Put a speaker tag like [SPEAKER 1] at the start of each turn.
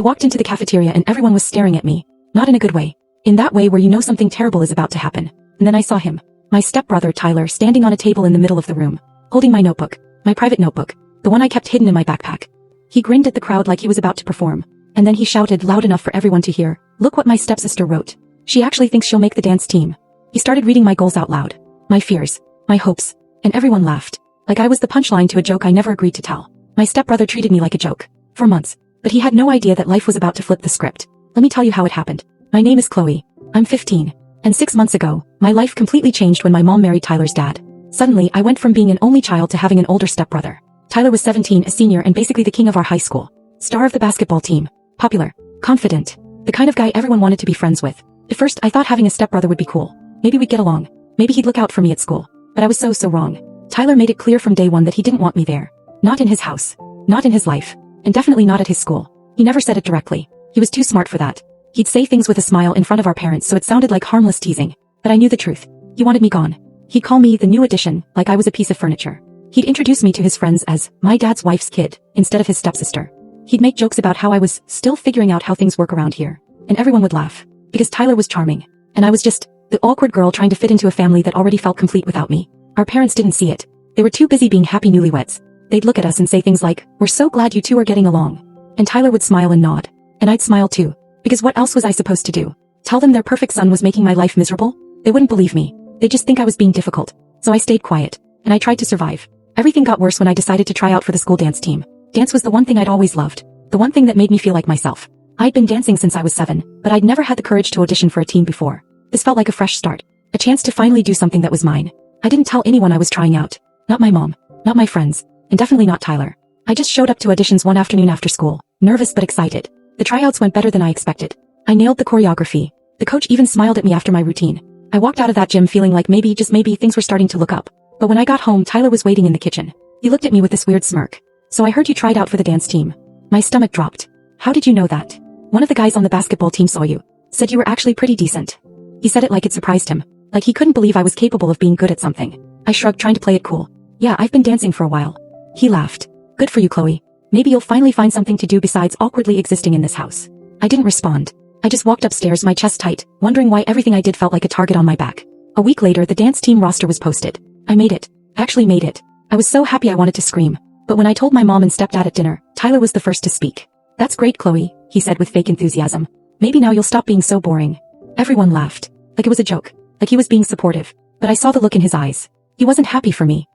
[SPEAKER 1] I walked into the cafeteria and everyone was staring at me. Not in a good way. In that way where you know something terrible is about to happen. And then I saw him. My stepbrother Tyler standing on a table in the middle of the room, holding my notebook. My private notebook. The one I kept hidden in my backpack. He grinned at the crowd like he was about to perform. And then he shouted loud enough for everyone to hear, "Look what my stepsister wrote. She actually thinks she'll make the dance team." He started reading my goals out loud. My fears. My hopes. And everyone laughed. Like I was the punchline to a joke I never agreed to tell. My stepbrother treated me like a joke. For months. But he had no idea that life was about to flip the script. Let me tell you how it happened. My name is Chloe. I'm 15. And 6 months ago, my life completely changed when my mom married Tyler's dad. Suddenly, I went from being an only child to having an older stepbrother. Tyler was 17, a senior and basically the king of our high school. Star of the basketball team. Popular. Confident. The kind of guy everyone wanted to be friends with. At first, I thought having a stepbrother would be cool. Maybe we'd get along. Maybe he'd look out for me at school. But I was so wrong. Tyler made it clear from day one that he didn't want me there. Not in his house. Not in his life. And definitely not at his school. He never said it directly. He was too smart for that. He'd say things with a smile in front of our parents so it sounded like harmless teasing. But I knew the truth. He wanted me gone. He'd call me the new addition, like I was a piece of furniture. He'd introduce me to his friends as my dad's wife's kid, instead of his stepsister. He'd make jokes about how I was still figuring out how things work around here. And everyone would laugh. Because Tyler was charming. And I was just the awkward girl trying to fit into a family that already felt complete without me. Our parents didn't see it. They were too busy being happy newlyweds. They'd look at us and say things like, "We're so glad you two are getting along." And Tyler would smile and nod. And I'd smile too. Because what else was I supposed to do? Tell them their perfect son was making my life miserable? They wouldn't believe me. They'd just think I was being difficult. So I stayed quiet. And I tried to survive. Everything got worse when I decided to try out for the school dance team. Dance was the one thing I'd always loved. The one thing that made me feel like myself. I'd been dancing since I was 7, but I'd never had the courage to audition for a team before. This felt like a fresh start. A chance to finally do something that was mine. I didn't tell anyone I was trying out. Not my mom. Not my friends. And definitely not Tyler. I just showed up to auditions one afternoon after school, nervous but excited. The tryouts went better than I expected. I nailed the choreography. The coach even smiled at me after my routine. I walked out of that gym feeling like maybe, just maybe, things were starting to look up. But when I got home, Tyler was waiting in the kitchen. He looked at me with this weird smirk. "So I heard you tried out for the dance team." My stomach dropped. "How did you know that?" "One of the guys on the basketball team saw you. Said you were actually pretty decent." He said it like it surprised him. Like he couldn't believe I was capable of being good at something. I shrugged, trying to play it cool. "Yeah, I've been dancing for a while." He laughed. "Good for you, Chloe. Maybe you'll finally find something to do besides awkwardly existing in this house." I didn't respond. I just walked upstairs, my chest tight, wondering why everything I did felt like a target on my back. A week later, the dance team roster was posted. I made it. Actually made it. I was so happy I wanted to scream. But when I told my mom and stepdad at dinner, Tyler was the first to speak. "That's great, Chloe," he said with fake enthusiasm. "Maybe now you'll stop being so boring." Everyone laughed. Like it was a joke. Like he was being supportive. But I saw the look in his eyes. He wasn't happy for me.